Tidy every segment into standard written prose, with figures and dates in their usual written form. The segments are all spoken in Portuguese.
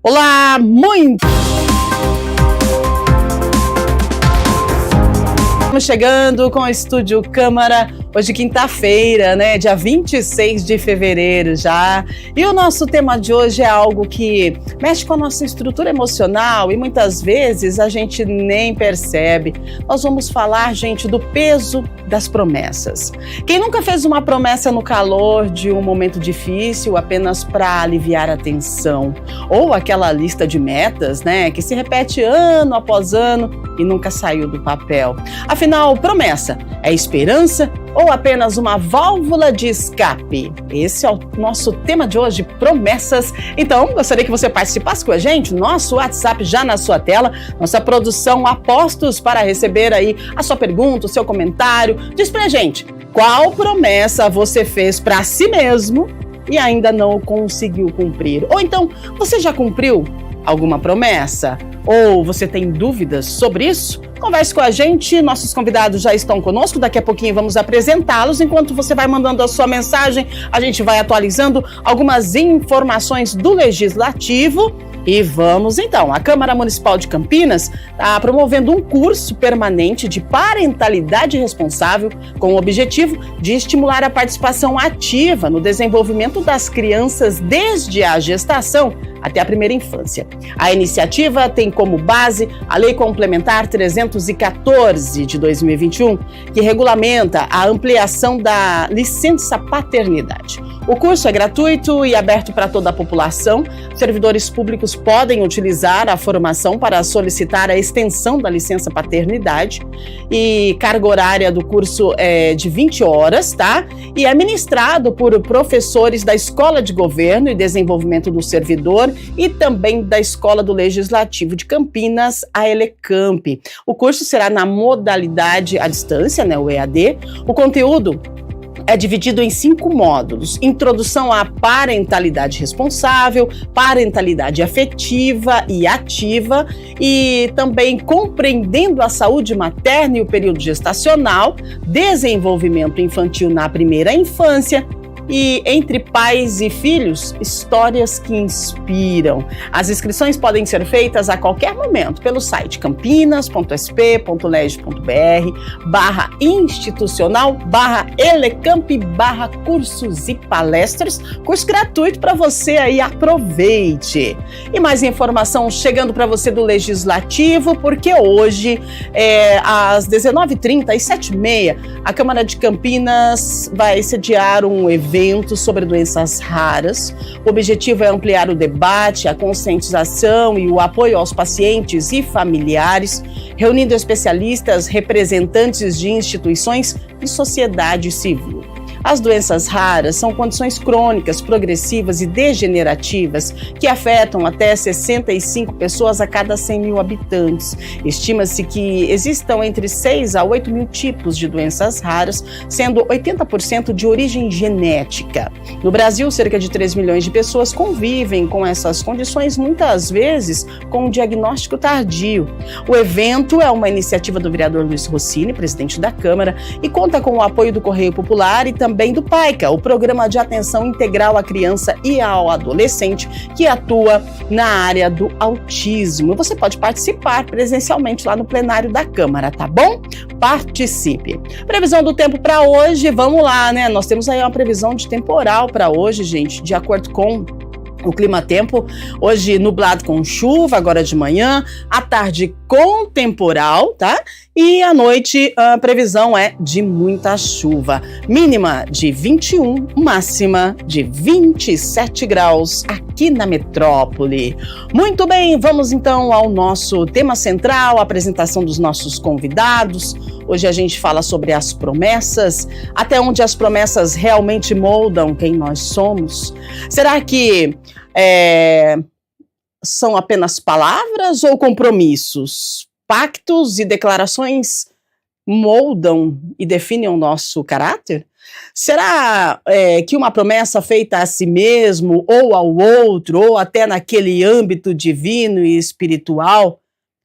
Olá, muito! Estamos chegando com o Estúdio Câmara, hoje quinta-feira, né, dia 26 de fevereiro já. E o nosso tema de hoje é algo que mexe com a nossa estrutura emocional e muitas vezes a gente nem percebe. Nós vamos falar, gente, do peso das promessas. Quem nunca fez uma promessa no calor de um momento difícil apenas para aliviar a tensão? Ou aquela lista de metas, né, que se repete ano após ano e nunca saiu do papel. Afinal, promessa é esperança ou apenas uma válvula de escape? Esse é o nosso tema de hoje, promessas. Então, gostaria que você participasse com a gente, nosso WhatsApp já na sua tela, nossa produção a postos para receber aí a sua pergunta, o seu comentário. Diz pra gente, qual promessa você fez para si mesmo e ainda não conseguiu cumprir? Ou então, você já cumpriu alguma promessa? Ou você tem dúvidas sobre isso? Converse com a gente, nossos convidados já estão conosco, daqui a pouquinho vamos apresentá-los. Enquanto você vai mandando a sua mensagem, a gente vai atualizando algumas informações do Legislativo. E vamos então, a Câmara Municipal de Campinas está promovendo um curso permanente de parentalidade responsável com o objetivo de estimular a participação ativa no desenvolvimento das crianças desde a gestação até a primeira infância. A iniciativa tem como base a Lei Complementar 314 de 2021, que regulamenta a ampliação da licença paternidade. O curso é gratuito e aberto para toda a população. Servidores públicos podem utilizar a formação para solicitar a extensão da licença paternidade e carga horária do curso é de 20 horas, tá? E é ministrado por professores da Escola de Governo e Desenvolvimento do Servidor e também da Escola do Legislativo de Campinas, a Elecamp. O curso será na modalidade à distância, né, o EAD. O conteúdo é dividido em 5 módulos: introdução à parentalidade responsável, parentalidade afetiva e ativa, e também compreendendo a saúde materna e o período gestacional, desenvolvimento infantil na primeira infância, e entre pais e filhos, histórias que inspiram. As inscrições podem ser feitas a qualquer momento pelo site campinas.sp.leg.br/institucional/elecamp/cursos e palestras. Curso gratuito para você aí, aproveite. E mais informação chegando para você do Legislativo, porque hoje, às 19h30 e 7h30, a Câmara de Campinas vai sediar um evento sobre doenças raras. O objetivo é ampliar o debate, a conscientização e o apoio aos pacientes e familiares, reunindo especialistas, representantes de instituições e sociedade civil. As doenças raras são condições crônicas, progressivas e degenerativas que afetam até 65 pessoas a cada 100 mil habitantes. Estima-se que existam entre 6 a 8 mil tipos de doenças raras, sendo 80% de origem genética. No Brasil, cerca de 3 milhões de pessoas convivem com essas condições, muitas vezes com um diagnóstico tardio. O evento é uma iniciativa do vereador Luiz Rossini, presidente da Câmara, e conta com o apoio do Correio Popular e também do PAICA, o Programa de Atenção Integral à Criança e ao Adolescente, que atua na área do autismo. Você pode participar presencialmente lá no plenário da Câmara, tá bom? Participe. Previsão do tempo para hoje, vamos lá, né? Nós temos aí uma previsão de temporal para hoje, gente, de acordo com o clima-tempo. Hoje nublado com chuva, agora de manhã, à tarde com temporal, tá? E à noite a previsão é de muita chuva. Mínima de 21, máxima de 27 graus aqui na metrópole. Muito bem, vamos então ao nosso tema central, a apresentação dos nossos convidados. Hoje a gente fala sobre as promessas, até onde as promessas realmente moldam quem nós somos. Será que são apenas palavras ou compromissos? Pactos e declarações moldam e definem o nosso caráter? Será que uma promessa feita a si mesmo ou ao outro, ou até naquele âmbito divino e espiritual,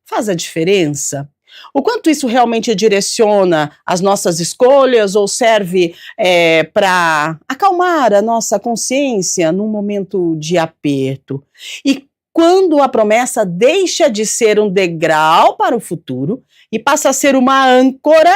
faz a diferença? O quanto isso realmente direciona as nossas escolhas ou serve para acalmar a nossa consciência num momento de aperto? E quando a promessa deixa de ser um degrau para o futuro e passa a ser uma âncora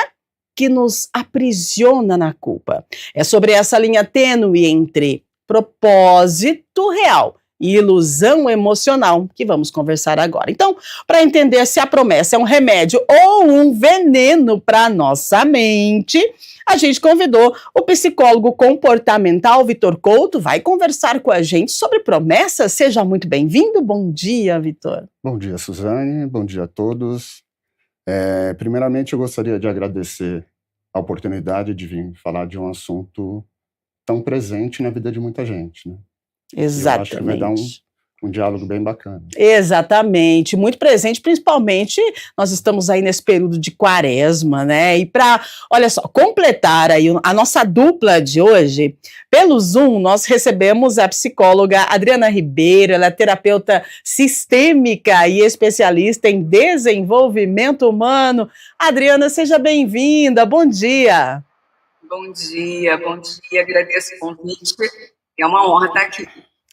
que nos aprisiona na culpa. É sobre essa linha tênue entre propósito real e ilusão emocional que vamos conversar agora. Então, para entender se a promessa é um remédio ou um veneno para nossa mente, a gente convidou o psicólogo comportamental Vitor Couto, vai conversar com a gente sobre promessas. Seja muito bem-vindo. Bom dia, Vitor. Bom dia, Suzane. Bom dia a todos. Primeiramente, eu gostaria de agradecer a oportunidade de vir falar de um assunto tão presente na vida de muita gente, né? Exatamente. Eu acho que vai dar um diálogo bem bacana. Exatamente, muito presente, principalmente nós estamos aí nesse período de quaresma, né? E para, olha só, completar aí a nossa dupla de hoje, pelo Zoom nós recebemos a psicóloga Adriana Ribeiro, ela é terapeuta sistêmica e especialista em desenvolvimento humano. Adriana, seja bem-vinda, bom dia. Bom dia, agradeço o convite, é uma honra estar aqui.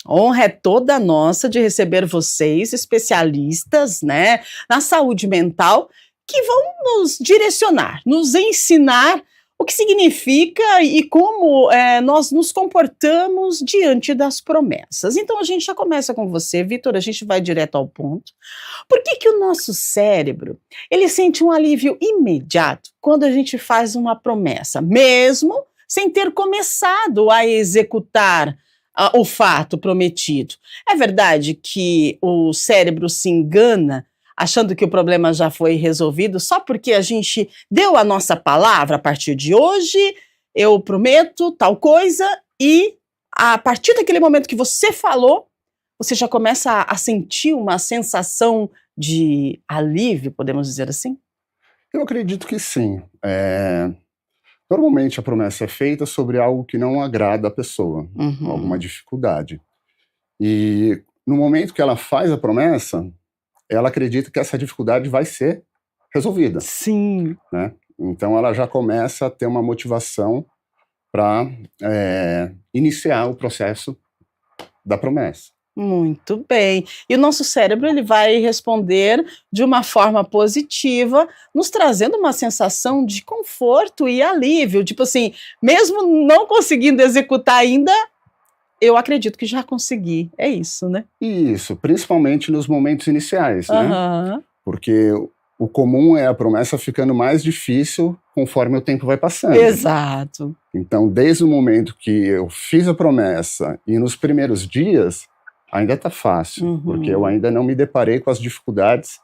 Honra é toda nossa de receber vocês, especialistas, né, na saúde mental, que vão nos direcionar, nos ensinar o que significa e como nós nos comportamos diante das promessas. Então a gente já começa com você, Vitor, a gente vai direto ao ponto. Por que o nosso cérebro, ele sente um alívio imediato quando a gente faz uma promessa, mesmo sem ter começado a executar o fato prometido? É verdade que o cérebro se engana achando que o problema já foi resolvido só porque a gente deu a nossa palavra? A partir de hoje eu prometo tal coisa, e a partir daquele momento que você falou, você já começa a sentir uma sensação de alívio, podemos dizer assim? Eu acredito que sim. Normalmente a promessa é feita sobre algo que não agrada a pessoa, alguma dificuldade. E no momento que ela faz a promessa, ela acredita que essa dificuldade vai ser resolvida. Sim. Né? Então ela já começa a ter uma motivação para iniciar o processo da promessa. Muito bem. E o nosso cérebro, ele vai responder de uma forma positiva, nos trazendo uma sensação de conforto e alívio. Tipo assim, mesmo não conseguindo executar ainda, eu acredito que já consegui. É isso, né? Isso, principalmente nos momentos iniciais, né? Aham. Porque o comum é a promessa ficando mais difícil conforme o tempo vai passando. Exato. Então, desde o momento que eu fiz a promessa e nos primeiros dias, ainda está fácil, porque eu ainda não me deparei com as dificuldades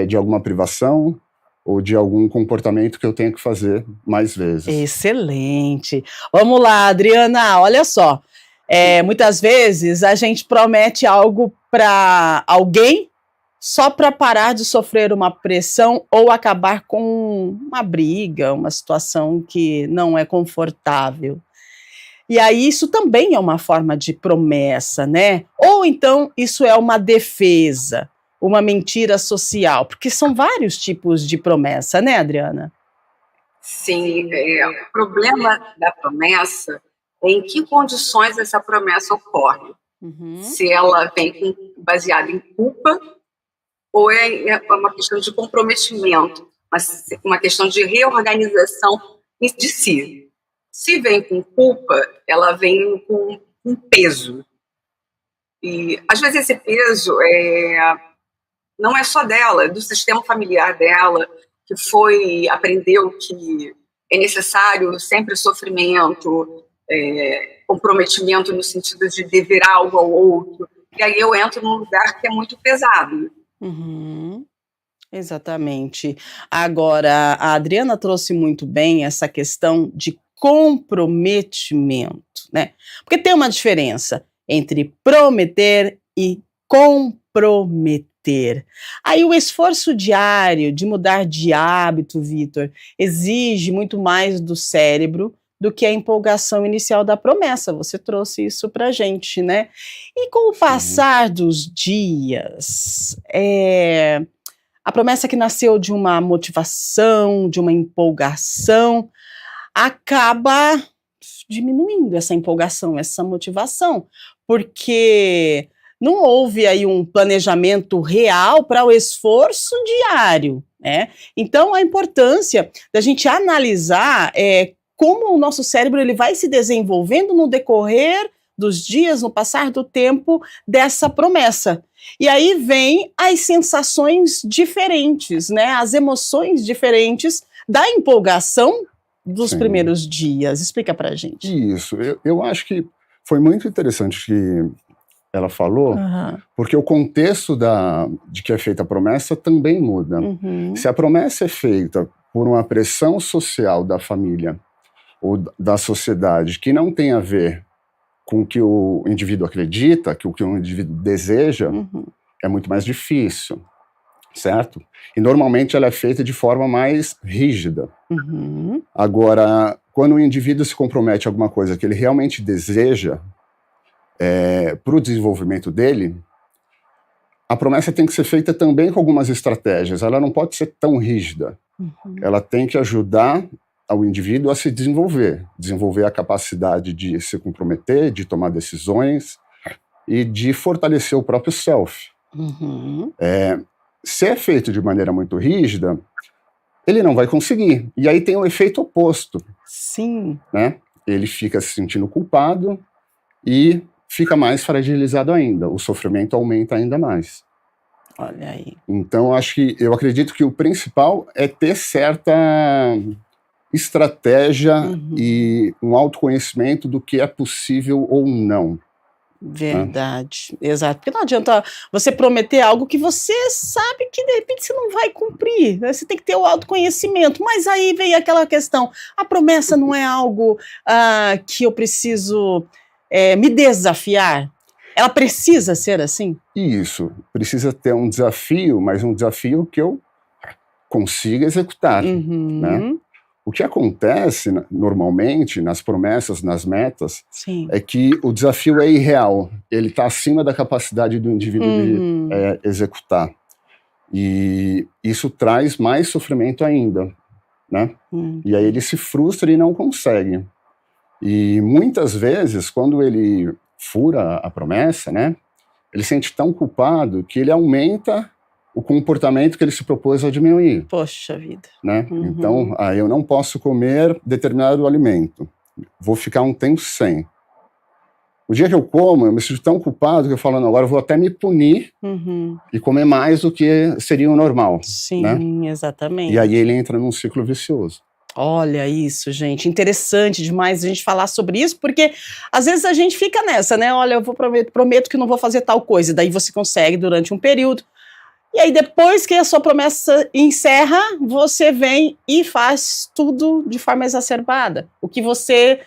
de alguma privação ou de algum comportamento que eu tenho que fazer mais vezes. Excelente. Vamos lá, Adriana, olha só. Muitas vezes a gente promete algo para alguém só para parar de sofrer uma pressão ou acabar com uma briga, uma situação que não é confortável. E aí isso também é uma forma de promessa, né? Ou então isso é uma defesa, uma mentira social, porque são vários tipos de promessa, né, Adriana? Sim, o problema da promessa é em que condições essa promessa ocorre. Se ela vem baseada em culpa ou é uma questão de comprometimento, uma questão de reorganização de si. Se vem com culpa, ela vem com um peso. E, às vezes, esse peso não é só dela, é do sistema familiar dela, que aprendeu que é necessário sempre sofrimento, comprometimento no sentido de dever algo ao outro. E aí eu entro num lugar que é muito pesado. Exatamente. Agora, a Adriana trouxe muito bem essa questão de comprometimento, né? Porque tem uma diferença entre prometer e comprometer. Aí o esforço diário de mudar de hábito, Vitor, exige muito mais do cérebro do que a empolgação inicial da promessa. Você trouxe isso pra gente, né? E com o passar dos dias, a promessa que nasceu de uma motivação, de uma empolgação, acaba diminuindo essa empolgação, essa motivação, porque não houve aí um planejamento real para o esforço diário, né? Então, a importância da gente analisar como o nosso cérebro ele vai se desenvolvendo no decorrer dos dias, no passar do tempo dessa promessa. E aí vem as sensações diferentes, né? As emoções diferentes da empolgação dos primeiros dias. Explica pra gente. Isso, eu acho que foi muito interessante que ela falou, porque o contexto de que é feita a promessa também muda. Se a promessa é feita por uma pressão social da família ou da sociedade que não tem a ver com o que o indivíduo acredita, que o que o indivíduo deseja, é muito mais difícil, certo? E normalmente ela é feita de forma mais rígida. Agora, quando o indivíduo se compromete a alguma coisa que ele realmente deseja para o desenvolvimento dele, a promessa tem que ser feita também com algumas estratégias. Ela não pode ser tão rígida. Ela tem que ajudar ao indivíduo a se desenvolver a capacidade de se comprometer, de tomar decisões e de fortalecer o próprio self. Se é feito de maneira muito rígida, ele não vai conseguir. E aí tem o efeito oposto. Sim. Né? Ele fica se sentindo culpado e fica mais fragilizado ainda. O sofrimento aumenta ainda mais. Olha aí. Então, eu acredito que o principal é ter certa estratégia e um autoconhecimento do que é possível ou não. Verdade, exato. Porque não adianta você prometer algo que você sabe que de repente você não vai cumprir, né? Você tem que ter o autoconhecimento, mas aí vem aquela questão, a promessa não é algo que eu preciso me desafiar? Ela precisa ser assim? Isso, precisa ter um desafio, mas um desafio que eu consiga executar, né? O que acontece normalmente nas promessas, nas metas, é que o desafio é irreal. Ele está acima da capacidade do indivíduo de executar. E isso traz mais sofrimento ainda, né? E aí ele se frustra e não consegue. E muitas vezes, quando ele fura a promessa, né, ele se sente tão culpado que ele aumenta o comportamento que ele se propôs a diminuir. Poxa vida. Né? Então, eu não posso comer determinado alimento. Vou ficar um tempo sem. O dia que eu como, eu me sinto tão culpado que eu falo, não, agora eu vou até me punir e comer mais do que seria o normal. Sim, né? Exatamente. E aí ele entra num ciclo vicioso. Olha isso, gente, interessante demais a gente falar sobre isso, porque às vezes a gente fica nessa, né? Olha, eu prometo que não vou fazer tal coisa, daí você consegue durante um período. E aí, depois que a sua promessa encerra, você vem e faz tudo de forma exacerbada. O que você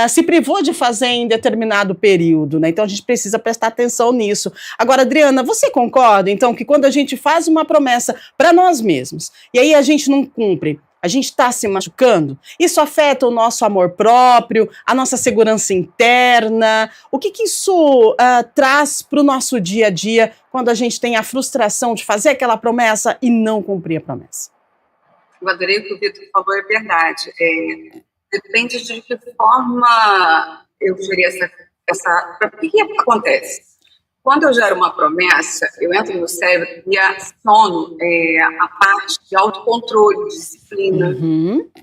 se privou de fazer em determinado período, né? Então, a gente precisa prestar atenção nisso. Agora, Adriana, você concorda, então, que quando a gente faz uma promessa para nós mesmos, e aí a gente não cumpre, a gente está se machucando? Isso afeta o nosso amor próprio, a nossa segurança interna? O que isso traz para o nosso dia a dia quando a gente tem a frustração de fazer aquela promessa e não cumprir a promessa? Eu adorei o que o Vitor falou, é verdade. Depende de que forma eu gerei essa... O que acontece? Quando eu gero uma promessa, eu entro no cérebro e aciono a parte de autocontrole, disciplina.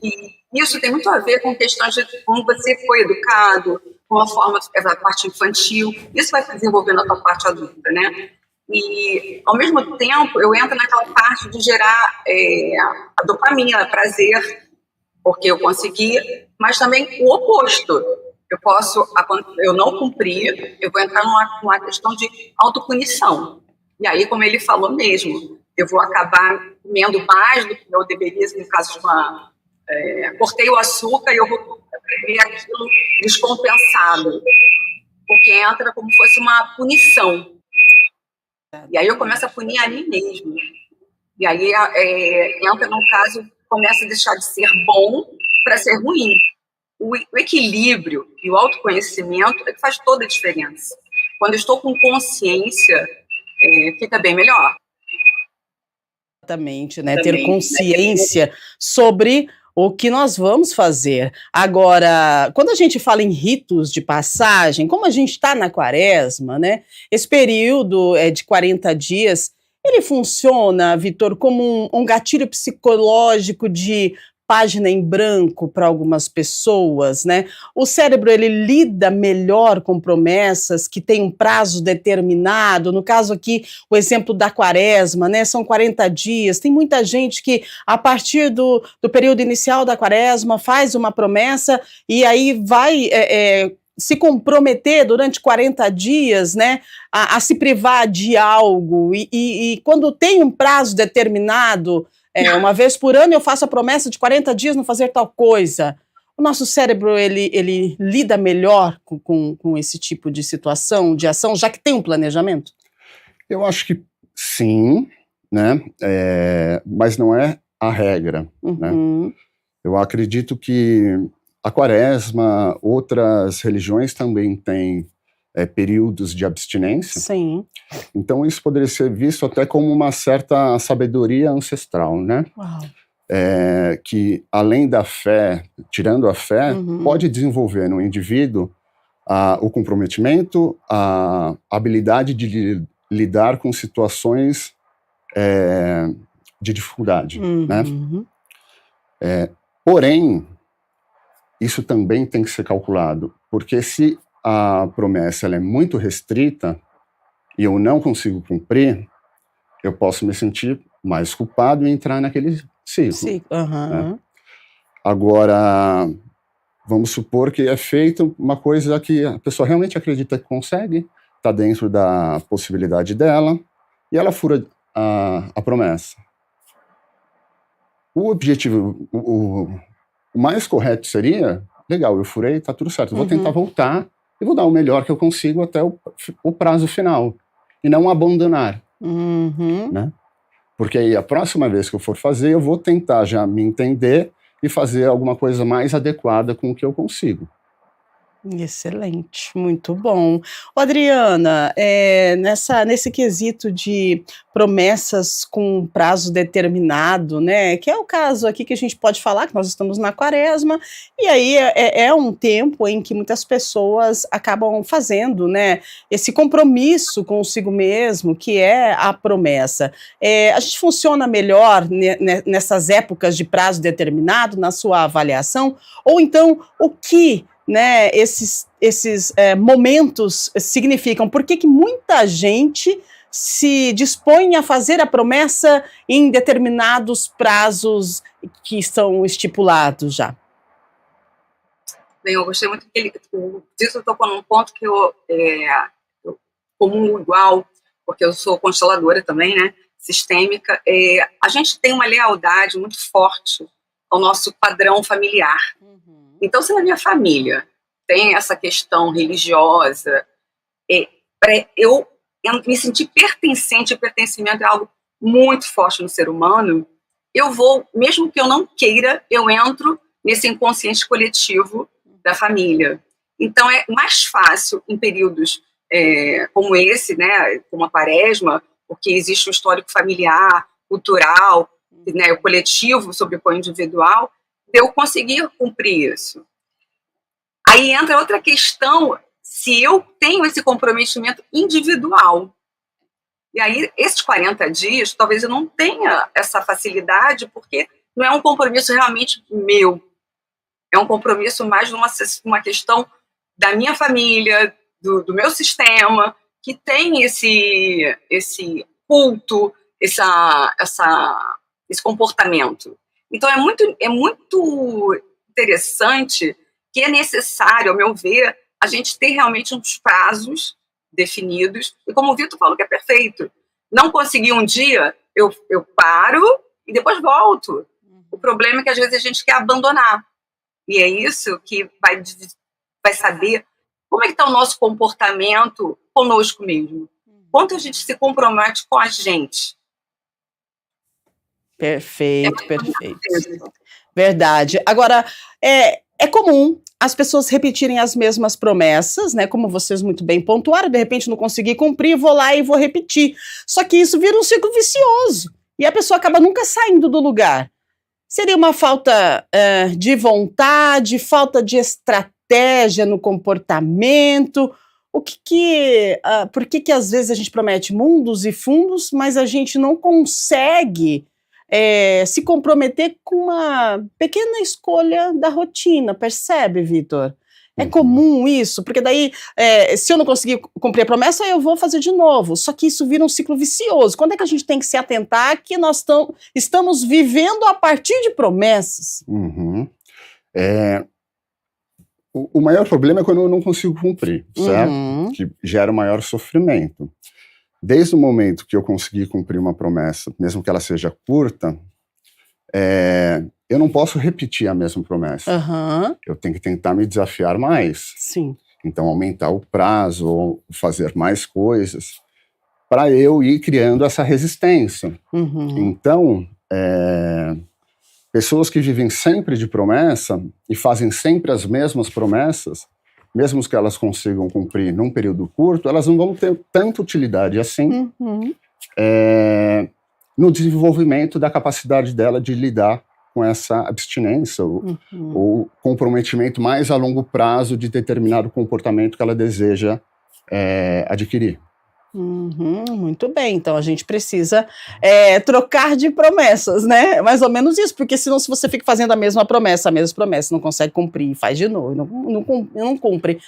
E isso tem muito a ver com questões de como você foi educado, com a forma, a parte infantil. Isso vai se desenvolvendo na tua parte adulta, né? E, ao mesmo tempo, eu entro naquela parte de gerar a dopamina, prazer, porque eu consegui, mas também o oposto. Eu não cumprir, eu vou entrar numa questão de autopunição. E aí, como ele falou mesmo, eu vou acabar comendo mais do que eu deveria, no caso de cortei o açúcar e eu vou comer aquilo descompensado, porque entra como se fosse uma punição. E aí eu começo a punir a mim mesmo. E aí entra num caso, começa a deixar de ser bom para ser ruim. O equilíbrio e o autoconhecimento é que faz toda a diferença. Quando eu estou com consciência, fica bem melhor. Exatamente, né? Ter consciência sobre o que nós vamos fazer. Agora, quando a gente fala em ritos de passagem, como a gente está na quaresma, né, esse período de 40 dias, ele funciona, Vitor, como um gatilho psicológico de página em branco para algumas pessoas, né? O cérebro, ele lida melhor com promessas que têm um prazo determinado. No caso aqui, o exemplo da quaresma, né? São 40 dias. Tem muita gente que, a partir do período inicial da quaresma, faz uma promessa e aí vai se comprometer durante 40 dias, né, a se privar de algo. E quando tem um prazo determinado, uma vez por ano eu faço a promessa de 40 dias não fazer tal coisa. O nosso cérebro, ele lida melhor com esse tipo de situação, de ação, já que tem um planejamento? Eu acho que sim, né? Mas não é a regra. Né? Eu acredito que a quaresma, outras religiões também têm períodos de abstinência. Sim. Então isso poderia ser visto até como uma certa sabedoria ancestral, né? Uau. Que além da fé, tirando a fé, pode desenvolver no indivíduo o comprometimento, a habilidade de lidar com situações de dificuldade, né? Porém, isso também tem que ser calculado, porque se a promessa ela é muito restrita e eu não consigo cumprir, eu posso me sentir mais culpado e entrar naquele ciclo. Sim. Né? Agora, vamos supor que é feita uma coisa que a pessoa realmente acredita que consegue, está dentro da possibilidade dela, e ela fura a promessa. O objetivo, o mais correto seria, legal, eu furei, tá tudo certo, eu vou tentar voltar e vou dar o melhor que eu consigo até o prazo final, e não abandonar, né? Porque aí a próxima vez que eu for fazer, eu vou tentar já me entender e fazer alguma coisa mais adequada com o que eu consigo. Excelente, muito bom. Ô, Adriana, nesse quesito de promessas com prazo determinado, né, que é o caso aqui que a gente pode falar, que nós estamos na quaresma, e aí é um tempo em que muitas pessoas acabam fazendo, né, esse compromisso consigo mesmo, que é a promessa. A gente funciona melhor nessas épocas de prazo determinado, na sua avaliação? Ou então, o que, né, esses momentos significam? Por que muita gente se dispõe a fazer a promessa em determinados prazos que são estipulados já? Bem, eu gostei muito que o Dito tocou num ponto que eu comungo igual, porque eu sou consteladora também, né, sistêmica. A gente tem uma lealdade muito forte ao nosso padrão familiar. Então, se na minha família tem essa questão religiosa, eu me sentir pertencente, pertencimento é algo muito forte no ser humano, eu vou, mesmo que eu não queira, eu entro nesse inconsciente coletivo da família. Então, é mais fácil em períodos como esse, né, como a quaresma, porque existe o histórico familiar, cultural, né, o coletivo sobrepõe o individual, eu conseguir cumprir isso. Aí entra outra questão, se eu tenho esse comprometimento individual. E aí, esses 40 dias, talvez eu não tenha essa facilidade, porque não é um compromisso realmente meu. É um compromisso mais numa questão da minha família, do meu sistema, que tem esse culto, esse comportamento. Então, é muito interessante que é necessário, ao meu ver, a gente ter realmente uns prazos definidos. E como o Vitor falou, que é perfeito. Não consegui um dia, eu paro e depois volto. O problema é que, às vezes, a gente quer abandonar. E é isso que vai saber como é que está o nosso comportamento conosco mesmo. Quanto a gente se compromete com a gente. Perfeito, perfeito. Verdade. Agora, é comum as pessoas repetirem as mesmas promessas, né? Como vocês muito bem pontuaram, de repente não consegui cumprir, vou lá e vou repetir. Só que isso vira um ciclo vicioso. E a pessoa acaba nunca saindo do lugar. Seria uma falta de vontade, falta de estratégia no comportamento? Por que às vezes a gente promete mundos e fundos, mas a gente não consegue se comprometer com uma pequena escolha da rotina, percebe, Vitor? É comum isso, porque daí, se eu não conseguir cumprir a promessa, eu vou fazer de novo. Só que isso vira um ciclo vicioso. Quando é que a gente tem que se atentar que nós estamos vivendo a partir de promessas? O maior problema é quando eu não consigo cumprir, certo? Que gera o maior sofrimento. Desde o momento que eu consegui cumprir uma promessa, mesmo que ela seja curta, eu não posso repetir a mesma promessa. Eu tenho que tentar me desafiar mais. Sim. Então, aumentar o prazo, ou fazer mais coisas, para eu ir criando essa resistência. Então, pessoas que vivem sempre de promessa e fazem sempre as mesmas promessas, mesmo que elas consigam cumprir num período curto, elas não vão ter tanta utilidade assim no desenvolvimento da capacidade dela de lidar com essa abstinência ou comprometimento mais a longo prazo de determinado comportamento que ela deseja adquirir. Muito bem, então a gente precisa trocar de promessas, né? Mais ou menos isso, porque senão se você fica fazendo a mesma promessa, não consegue cumprir, faz de novo, não cumpre.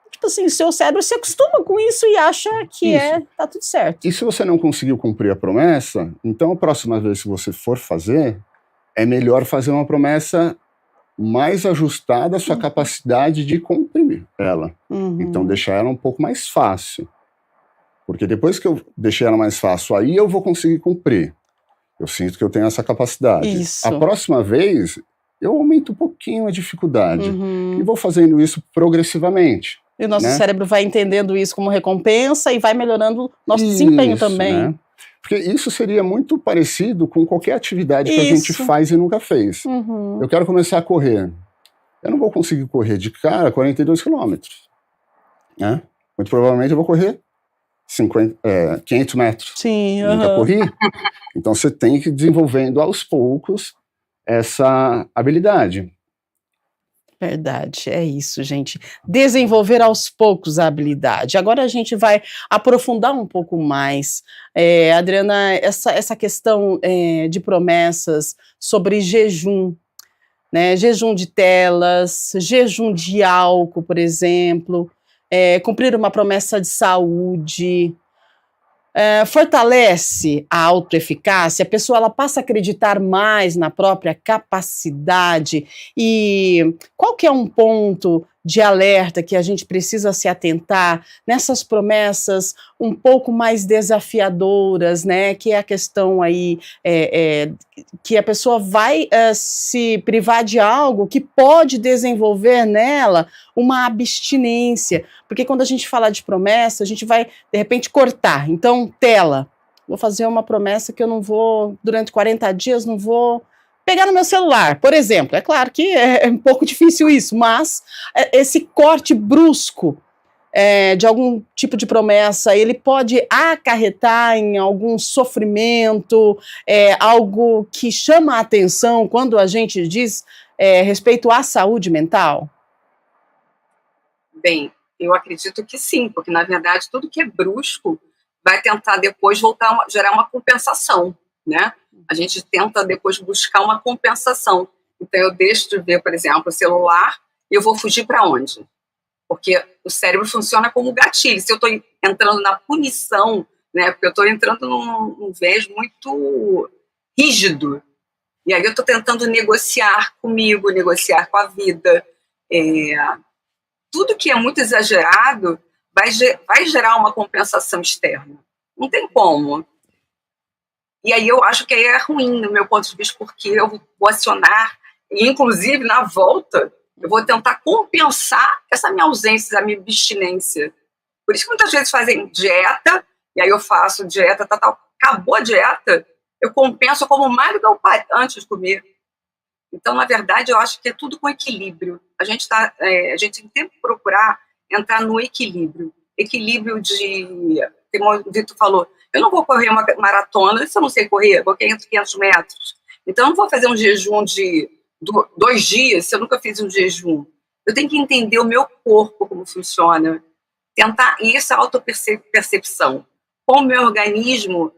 Tipo assim, seu cérebro se acostuma com isso e acha que tá tudo certo. E se você não conseguiu cumprir a promessa, então a próxima vez que você for fazer, é melhor fazer uma promessa mais ajustada à sua capacidade de cumprir ela. Então deixar ela um pouco mais fácil. Porque depois que eu deixei ela mais fácil, aí eu vou conseguir cumprir. Eu sinto que eu tenho essa capacidade. Isso. A próxima vez, eu aumento um pouquinho a dificuldade. E vou fazendo isso progressivamente. E o nosso cérebro vai entendendo isso como recompensa e vai melhorando nosso desempenho também. Né? Porque isso seria muito parecido com qualquer atividade que a gente faz e nunca fez. Eu quero começar a correr. Eu não vou conseguir correr de cara 42 quilômetros. Né? Muito provavelmente eu vou correr 500 metros. Sim, nunca corri. Então você tem que ir desenvolvendo aos poucos essa habilidade. Verdade, é isso, gente. Desenvolver aos poucos a habilidade. Agora a gente vai aprofundar um pouco mais. Adriana, essa questão de promessas sobre jejum, né? Jejum de telas, jejum de álcool, por exemplo, cumprir uma promessa de saúde, fortalece a autoeficácia, a pessoa ela passa a acreditar mais na própria capacidade. E qual que é um ponto de alerta que a gente precisa se atentar nessas promessas um pouco mais desafiadoras, né? Que é a questão aí que a pessoa vai se privar de algo que pode desenvolver nela uma abstinência, porque quando a gente fala de promessa, a gente vai, de repente, cortar. Então, tela. Vou fazer uma promessa que eu não vou, durante 40 dias, não vou pegar no meu celular, por exemplo. É claro que é um pouco difícil isso, mas esse corte brusco de algum tipo de promessa, ele pode acarretar em algum sofrimento, algo que chama a atenção quando a gente diz respeito à saúde mental? Bem, eu acredito que sim, porque na verdade tudo que é brusco vai tentar depois gerar uma compensação, né? A gente tenta depois buscar uma compensação. Então eu deixo de ver, por exemplo, o celular e eu vou fugir para onde? Porque o cérebro funciona como gatilho. Se eu estou entrando na punição, né? Porque eu estou entrando num viés muito rígido. E aí eu estou tentando negociar comigo, negociar com a vida. Tudo que é muito exagerado vai gerar uma compensação externa. Não tem como. E aí eu acho que aí é ruim, no meu ponto de vista, porque eu vou acionar, e inclusive na volta, eu vou tentar compensar essa minha ausência, a minha abstinência. Por isso que muitas vezes fazem dieta, e aí eu faço dieta, acabou a dieta, eu compenso, eu como mais do que eu antes de comer. Então, na verdade, eu acho que é tudo com equilíbrio. A gente tem que procurar entrar no equilíbrio. Equilíbrio como o Vitor falou, eu não vou correr uma maratona se eu não sei correr, vou correr entre 500 metros. Então, eu não vou fazer um jejum de 2 dias se eu nunca fiz um jejum. Eu tenho que entender o meu corpo, como funciona. Tentar, e isso é autopercepção. Como o meu organismo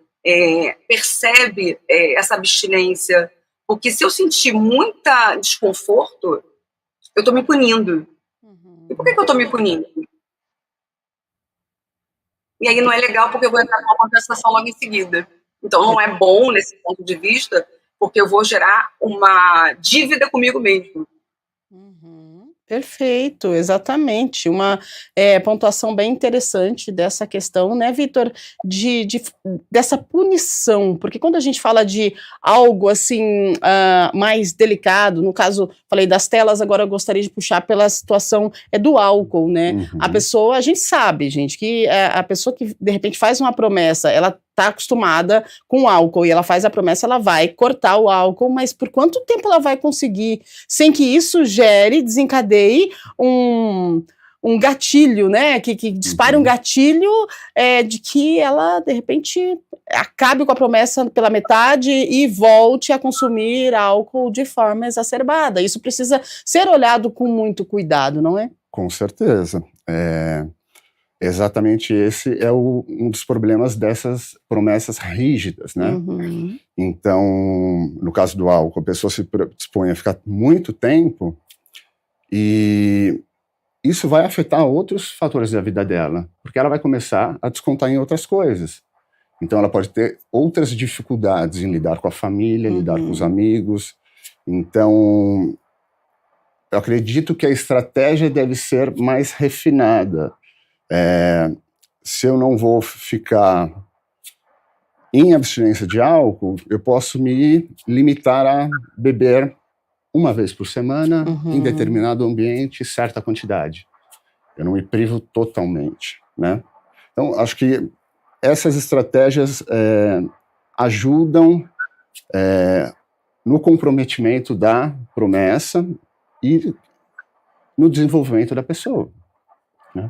percebe essa abstinência. Porque se eu sentir muita desconforto, eu estou me punindo. E por que eu estou me punindo? E aí não é legal porque eu vou entrar numa compensação logo em seguida. Então não é bom nesse ponto de vista, porque eu vou gerar uma dívida comigo mesmo. Perfeito, exatamente. Uma pontuação bem interessante dessa questão, né, Vitor, dessa punição, porque quando a gente fala de algo assim mais delicado, no caso, falei das telas, agora eu gostaria de puxar pela situação do álcool, né? A pessoa, a gente sabe, gente, que a pessoa que de repente faz uma promessa, ela está acostumada com o álcool e ela faz a promessa, ela vai cortar o álcool, mas por quanto tempo ela vai conseguir sem que isso desencadeie um gatilho, né? Que dispare um gatilho de que ela, de repente, acabe com a promessa pela metade e volte a consumir álcool de forma exacerbada. Isso precisa ser olhado com muito cuidado, não é? Com certeza. Exatamente esse é um dos problemas dessas promessas rígidas, né? Então, no caso do álcool, a pessoa se dispõe a ficar muito tempo e isso vai afetar outros fatores da vida dela, porque ela vai começar a descontar em outras coisas. Então, ela pode ter outras dificuldades em lidar com a família, lidar com os amigos. Então, eu acredito que a estratégia deve ser mais refinada. Se eu não vou ficar em abstinência de álcool, eu posso me limitar a beber uma vez por semana, em determinado ambiente, certa quantidade. Eu não me privo totalmente, né? Então, acho que essas estratégias ajudam no comprometimento da promessa e no desenvolvimento da pessoa, né?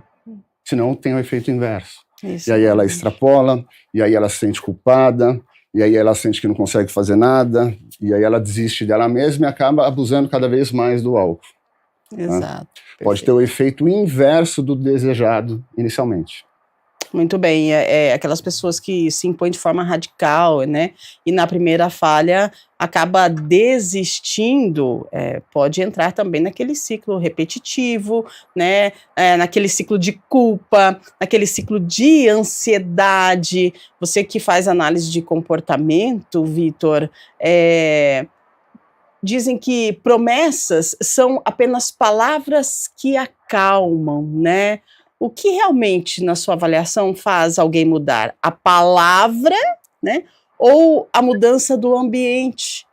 Senão tem o efeito inverso. Isso. E aí ela extrapola, e aí ela se sente culpada, e aí ela sente que não consegue fazer nada, e aí ela desiste dela mesma e acaba abusando cada vez mais do álcool. Exato. Né? Pode ter o efeito inverso do desejado inicialmente. Muito bem, aquelas pessoas que se impõem de forma radical, né, e na primeira falha acaba desistindo, pode entrar também naquele ciclo repetitivo, né, naquele ciclo de culpa, naquele ciclo de ansiedade. Você que faz análise de comportamento, Vitor, dizem que promessas são apenas palavras que acalmam, né? O que realmente, na sua avaliação, faz alguém mudar? A palavra, né? Ou a mudança do ambiente?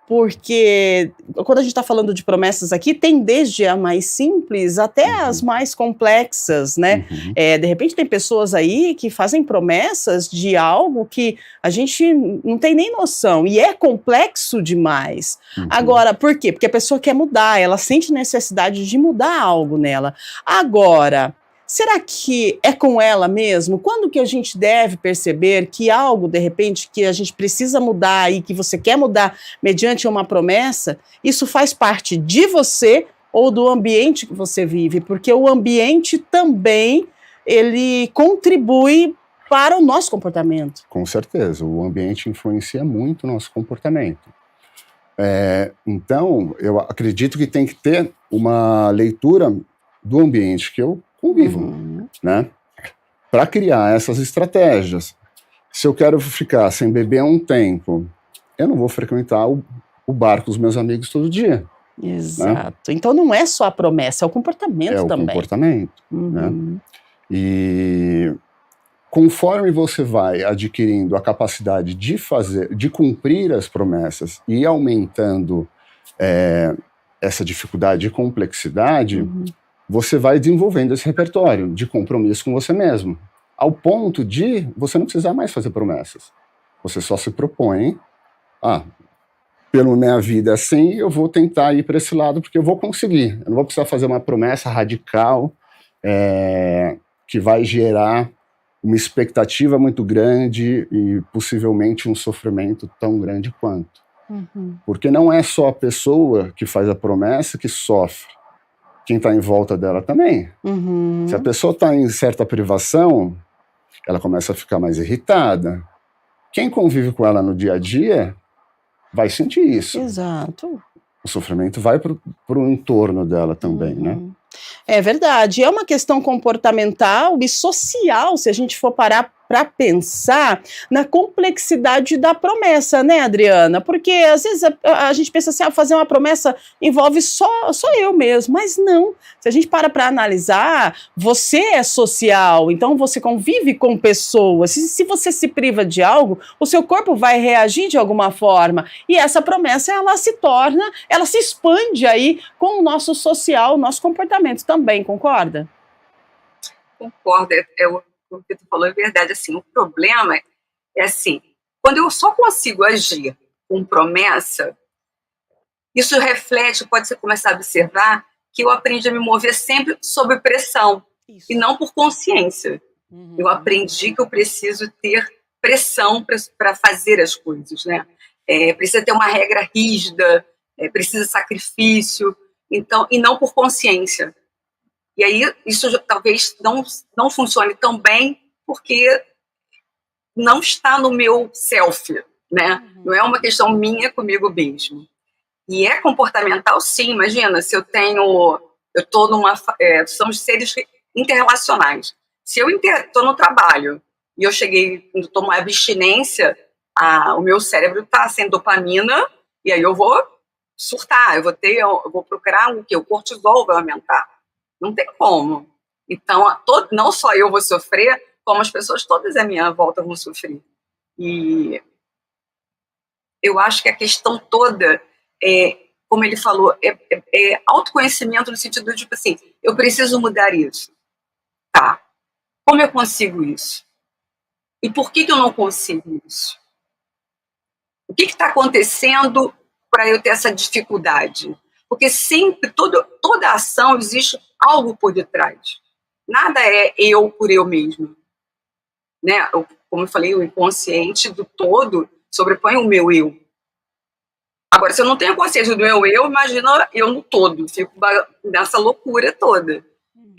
Porque quando a gente está falando de promessas aqui, tem desde a mais simples até as mais complexas, né? De repente tem pessoas aí que fazem promessas de algo que a gente não tem nem noção, e é complexo demais. Agora, por quê? Porque a pessoa quer mudar, ela sente necessidade de mudar algo nela. Agora, será que é com ela mesmo? Quando que a gente deve perceber que algo, de repente, que a gente precisa mudar e que você quer mudar mediante uma promessa, isso faz parte de você ou do ambiente que você vive? Porque o ambiente também, ele contribui para o nosso comportamento. Com certeza, o ambiente influencia muito o nosso comportamento. Então, eu acredito que tem que ter uma leitura do ambiente que eu convivo, né? Para criar essas estratégias. Se eu quero ficar sem beber um tempo, eu não vou frequentar o bar com os meus amigos todo dia. Exato. Né? Então não é só a promessa, é o comportamento também. É o comportamento. Né? E conforme você vai adquirindo a capacidade de cumprir as promessas e aumentando essa dificuldade e complexidade, você vai desenvolvendo esse repertório de compromisso com você mesmo, ao ponto de você não precisar mais fazer promessas. Você só se propõe, pela minha vida assim, eu vou tentar ir para esse lado porque eu vou conseguir. Eu não vou precisar fazer uma promessa radical que vai gerar uma expectativa muito grande e possivelmente um sofrimento tão grande quanto. Porque não é só a pessoa que faz a promessa que sofre, quem está em volta dela também. Se a pessoa está em certa privação, ela começa a ficar mais irritada. Quem convive com ela no dia a dia vai sentir isso. Exato. O sofrimento vai para o entorno dela também, né? É verdade, é uma questão comportamental e social, se a gente for parar para pensar na complexidade da promessa, né, Adriana? Porque às vezes a gente pensa assim, fazer uma promessa envolve só eu mesmo, mas não. Se a gente para analisar, você é social, então você convive com pessoas. Se você se priva de algo, o seu corpo vai reagir de alguma forma. E essa promessa, ela se expande aí com o nosso social, o nosso comportamento também, concorda? Concordo, o que tu falou é verdade. Assim, o problema é assim, quando eu só consigo agir com promessa, isso reflete, pode você começar a observar, que eu aprendi a me mover sempre sob pressão, e não por consciência. Eu aprendi que eu preciso ter pressão para fazer as coisas, né? Precisa ter uma regra rígida, precisa sacrifício, então, e não por consciência. E aí isso talvez não funcione tão bem porque não está no meu self, né? Não é uma questão minha comigo mesmo. E é comportamental, sim. Imagina, se somos seres interrelacionais. Se eu estou no trabalho e eu estou numa abstinência, o meu cérebro está sem dopamina e aí eu vou surtar, eu vou procurar o quê? O cortisol vai aumentar. Não tem como. Então, não só eu vou sofrer, como as pessoas todas à minha volta vão sofrer. E eu acho que a questão toda, como ele falou, é autoconhecimento no sentido de, tipo assim, eu preciso mudar isso. Tá. Como eu consigo isso? E por que eu não consigo isso? O que está acontecendo para eu ter essa dificuldade? Porque sempre, toda ação, existe algo por detrás. Nada é eu por eu mesmo. Né? Como eu falei, o inconsciente do todo sobrepõe o meu eu. Agora, se eu não tenho consciência do meu eu, imagina eu no todo, fico nessa loucura toda.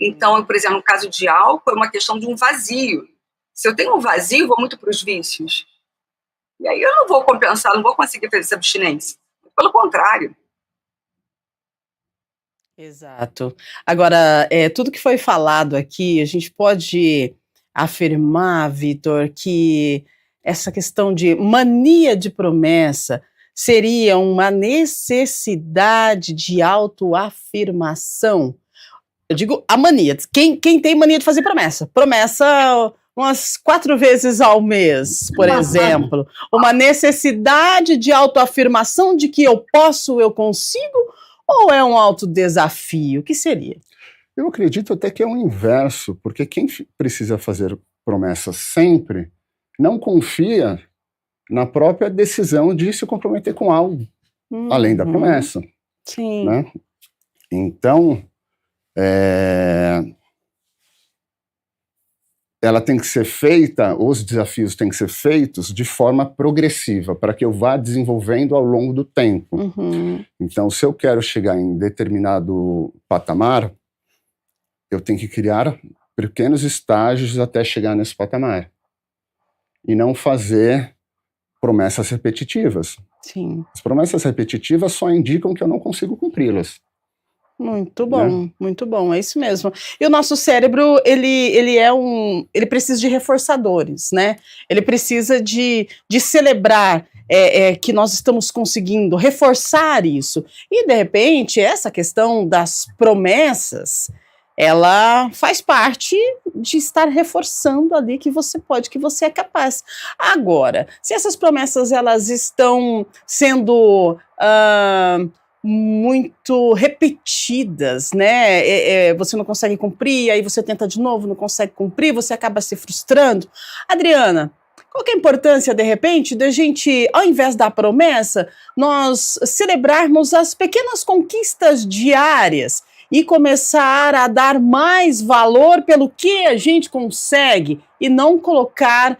Então, por exemplo, no caso de álcool, é uma questão de um vazio. Se eu tenho um vazio, eu vou muito para os vícios. E aí eu não vou compensar, não vou conseguir fazer essa abstinência. Pelo contrário. Exato. Agora, tudo que foi falado aqui, a gente pode afirmar, Vitor, que essa questão de mania de promessa seria uma necessidade de autoafirmação. Eu digo a mania. Quem tem mania de fazer promessa? Promessa umas 4 vezes ao mês, por exemplo. Uma necessidade de autoafirmação de que eu posso, eu consigo, ou é um autodesafio? O que seria? Eu acredito até que é o inverso, porque quem precisa fazer promessas sempre não confia na própria decisão de se comprometer com algo, além da promessa. Sim. Né? Então, ela tem que ser feita, os desafios têm que ser feitos de forma progressiva, para que eu vá desenvolvendo ao longo do tempo. Então, se eu quero chegar em determinado patamar, eu tenho que criar pequenos estágios até chegar nesse patamar. E não fazer promessas repetitivas. Sim. As promessas repetitivas só indicam que eu não consigo cumpri-las. Muito bom, né? Muito bom, é isso mesmo. E o nosso cérebro, ele precisa de reforçadores, né? Ele precisa de celebrar que nós estamos conseguindo reforçar isso. E, de repente, essa questão das promessas, ela faz parte de estar reforçando ali que você pode, que você é capaz. Agora, se essas promessas elas estão sendo muito repetidas, né? Você não consegue cumprir, aí você tenta de novo, não consegue cumprir, você acaba se frustrando. Adriana, qual que é a importância, de repente, da gente, ao invés da promessa, nós celebrarmos as pequenas conquistas diárias e começar a dar mais valor pelo que a gente consegue e não colocar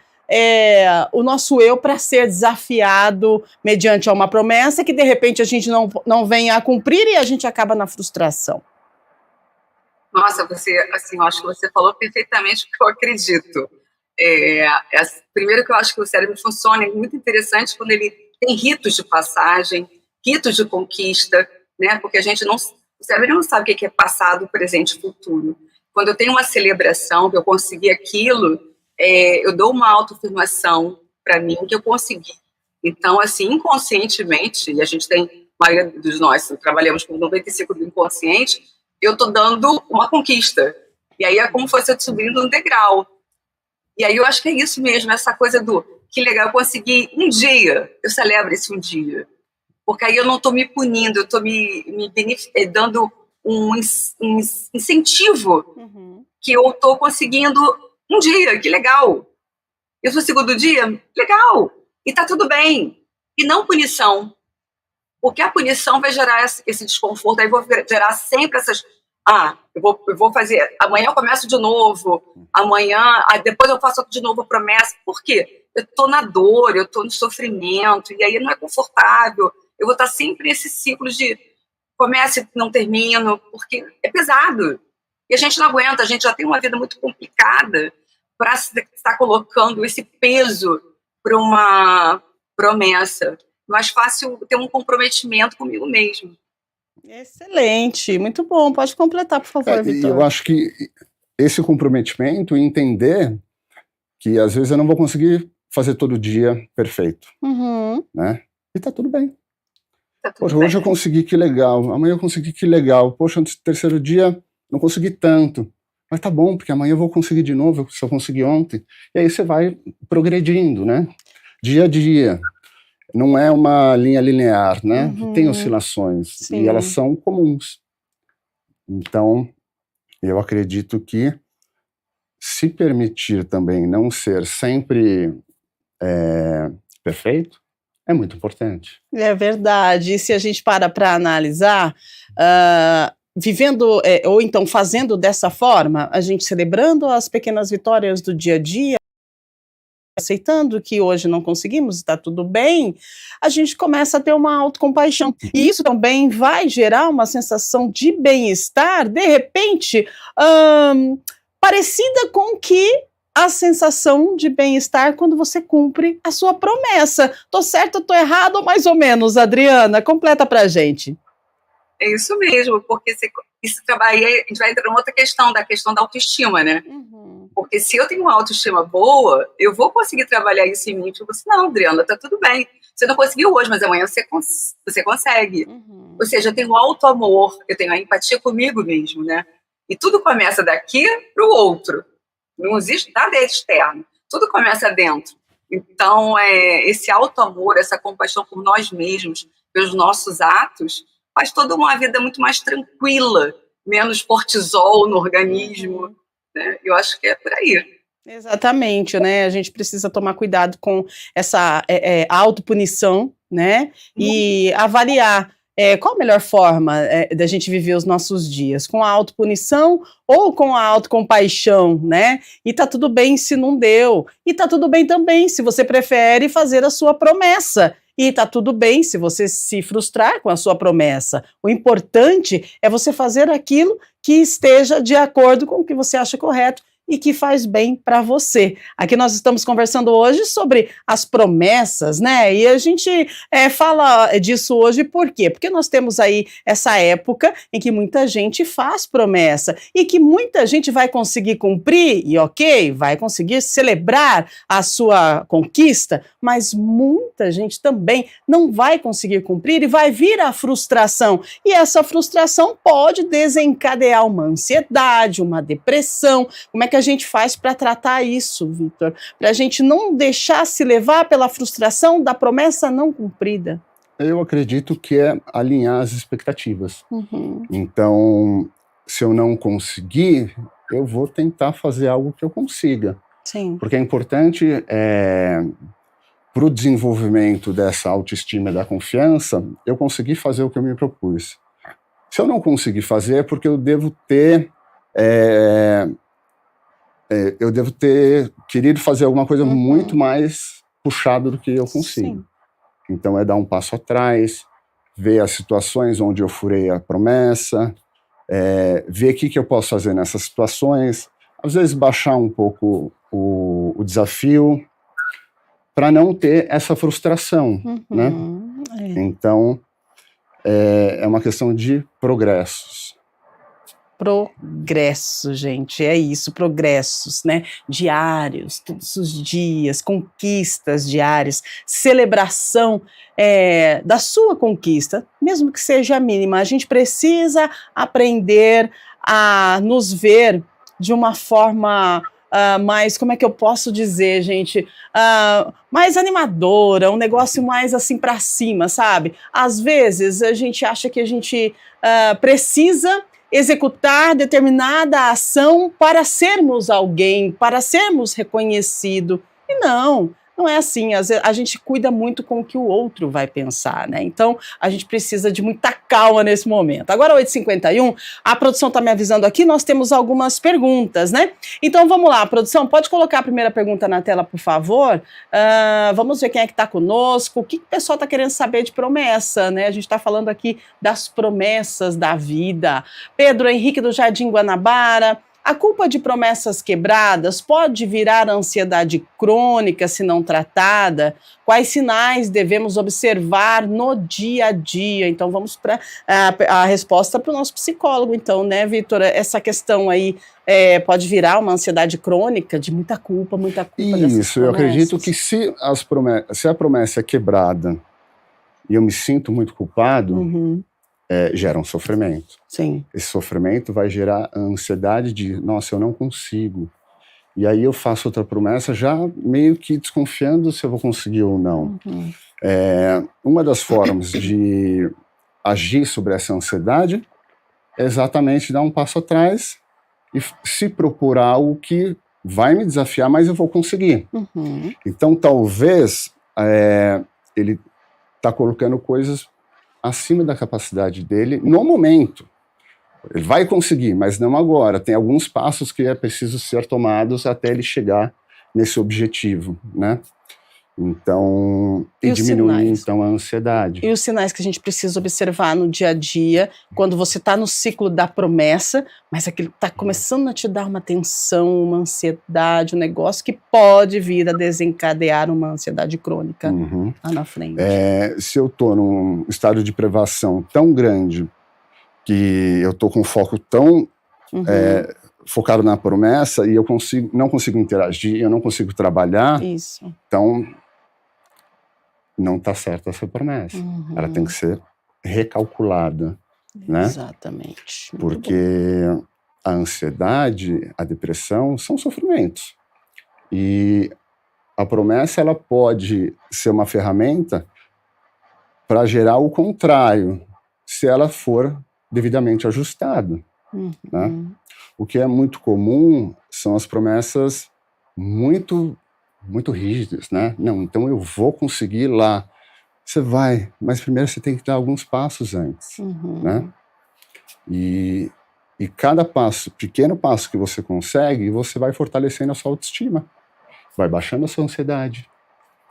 o nosso eu para ser desafiado mediante uma promessa que de repente a gente não vem a cumprir e a gente acaba na frustração? Nossa, eu acho que você falou perfeitamente o que eu acredito. Primeiro que eu acho que o cérebro funciona, é muito interessante quando ele tem ritos de passagem, ritos de conquista, né? Porque o cérebro não sabe o que é passado, presente e futuro. Quando eu tenho uma celebração, que eu consegui aquilo, eu dou uma autoafirmação para mim que eu consegui. Então, assim, inconscientemente, e a gente tem, a maioria dos nós trabalhamos com 95% do inconsciente, eu estou dando uma conquista. E aí é como se fosse eu subindo um degrau. E aí eu acho que é isso mesmo, essa coisa do que legal, eu consegui um dia, eu celebro esse um dia. Porque aí eu não estou me punindo, eu estou dando um incentivo que eu estou conseguindo um dia, que legal. E no segundo dia, legal. E tá tudo bem. E não punição. Porque a punição vai gerar esse desconforto, aí vou gerar sempre essas... eu vou fazer... Amanhã eu começo de novo. Amanhã... depois eu faço de novo a promessa. Por quê? Eu tô na dor, eu tô no sofrimento, e aí não é confortável. Eu vou estar sempre nesse ciclo de começo e não termino, porque é pesado. E a gente não aguenta, a gente já tem uma vida muito complicada para estar colocando esse peso para uma promessa. Mais fácil ter um comprometimento comigo mesmo. Excelente, muito bom. Pode completar, por favor, Vitor. Eu acho que esse comprometimento e entender que às vezes eu não vou conseguir fazer todo dia perfeito, né? E tá tudo bem. Poxa, hoje eu consegui, que legal. Amanhã eu consegui, que legal. Poxa, no terceiro dia não consegui tanto. Mas tá bom, porque amanhã eu vou conseguir de novo, se eu consegui ontem. E aí você vai progredindo, né? Dia a dia. Não é uma linha linear, né? Tem oscilações. Sim. E elas são comuns. Então, eu acredito que se permitir também não ser sempre perfeito, é muito importante. É verdade. E se a gente para analisar, vivendo, ou então fazendo dessa forma, a gente celebrando as pequenas vitórias do dia a dia, aceitando que hoje não conseguimos, está tudo bem, a gente começa a ter uma autocompaixão. E isso também vai gerar uma sensação de bem-estar, de repente, parecida com que a sensação de bem-estar quando você cumpre a sua promessa. Tô certo, tô errado, ou mais ou menos, Adriana? Completa pra gente. É isso mesmo, porque isso trabalha, a gente vai entrar em outra questão, da autoestima, né? Porque se eu tenho uma autoestima boa, eu vou conseguir trabalhar isso em mim. Tipo assim, não, Adriana, tá tudo bem. Você não conseguiu hoje, mas amanhã você consegue. Ou seja, eu tenho auto-amor, eu tenho a empatia comigo mesmo, né? E tudo começa daqui pro outro. Não existe nada externo. Tudo começa dentro. Então, esse auto-amor, essa compaixão por nós mesmos, pelos nossos atos, faz toda uma vida muito mais tranquila, menos cortisol no organismo, né? Eu acho que é por aí. Exatamente, né? A gente precisa tomar cuidado com essa autopunição, né? E avaliar qual a melhor forma da gente viver os nossos dias, com a autopunição ou com a autocompaixão, né? E tá tudo bem se não deu, e tá tudo bem também se você prefere fazer a sua promessa. E tá tudo bem se você se frustrar com a sua promessa. O importante é você fazer aquilo que esteja de acordo com o que você acha correto e que faz bem para você. Aqui nós estamos conversando hoje sobre as promessas, né? E a gente fala disso hoje por quê? Porque nós temos aí essa época em que muita gente faz promessa e que muita gente vai conseguir cumprir, e ok, vai conseguir celebrar a sua conquista, mas muita gente também não vai conseguir cumprir e vai vir a frustração. E essa frustração pode desencadear uma ansiedade, uma depressão. Como é que a gente faz para tratar isso, Vitor? Para a gente não deixar se levar pela frustração da promessa não cumprida? Eu acredito que é alinhar as expectativas. Então, se eu não conseguir, eu vou tentar fazer algo que eu consiga. Sim. Porque é importante para o desenvolvimento dessa autoestima e da confiança, eu conseguir fazer o que eu me propus. Se eu não conseguir fazer, é porque eu devo ter eu devo ter querido fazer alguma coisa muito mais puxada do que eu consigo. Sim. Então, é dar um passo atrás, ver as situações onde eu furei a promessa, ver o que eu posso fazer nessas situações, às vezes baixar um pouco o desafio, para não ter essa frustração, né? Então, é uma questão de progressos. Progresso, gente, é isso, progressos, né, diários, todos os dias, conquistas diárias, celebração da sua conquista, mesmo que seja mínima. A gente precisa aprender a nos ver de uma forma mais, como é que eu posso dizer, gente, mais animadora, um negócio mais assim para cima, sabe? Às vezes a gente acha que a gente precisa executar determinada ação para sermos alguém, para sermos reconhecidos. E não é assim. Às vezes, a gente cuida muito com o que o outro vai pensar, né? Então, a gente precisa de muita calma nesse momento. Agora, 8h51, a produção está me avisando aqui, nós temos algumas perguntas, né? Então, vamos lá, produção, pode colocar a primeira pergunta na tela, por favor? Vamos ver quem é que está conosco, o que o pessoal está querendo saber de promessa, né? A gente está falando aqui das promessas da vida. Pedro Henrique do Jardim Guanabara: a culpa de promessas quebradas pode virar ansiedade crônica se não tratada? Quais sinais devemos observar no dia a dia? Então, vamos para a resposta para o nosso psicólogo, então, né, Vitor? Essa questão aí pode virar uma ansiedade crônica de muita culpa Isso, eu acredito que se a promessa é quebrada e eu me sinto muito culpado, gera um sofrimento. Sim. Esse sofrimento vai gerar a ansiedade de, nossa, eu não consigo. E aí eu faço outra promessa já meio que desconfiando se eu vou conseguir ou não. Uma das formas de agir sobre essa ansiedade é exatamente dar um passo atrás e se procurar algo que vai me desafiar, mas eu vou conseguir. Então, talvez ele está colocando coisas acima da capacidade dele no momento. Ele vai conseguir, mas não agora. Tem alguns passos que é preciso ser tomados até ele chegar nesse objetivo, né? Então, e diminuir então a ansiedade. E os sinais que a gente precisa observar no dia a dia, quando você está no ciclo da promessa, mas aquilo está começando a te dar uma tensão, uma ansiedade, um negócio que pode vir a desencadear uma ansiedade crônica lá na frente. Se eu estou num estado de privação tão grande, que eu estou com um foco tão focado na promessa e eu não consigo interagir, eu não consigo trabalhar, então não está certa essa promessa. Ela tem que ser recalculada, né? Exatamente. Porque a ansiedade, a depressão são sofrimentos. E a promessa ela pode ser uma ferramenta para gerar o contrário, se ela for devidamente ajustada. Né? O que é muito comum são as promessas muito rígidas, né? Não, então eu vou conseguir lá. Você vai, mas primeiro você tem que dar alguns passos antes, né? E cada passo, pequeno passo que você consegue, você vai fortalecendo a sua autoestima, vai baixando a sua ansiedade,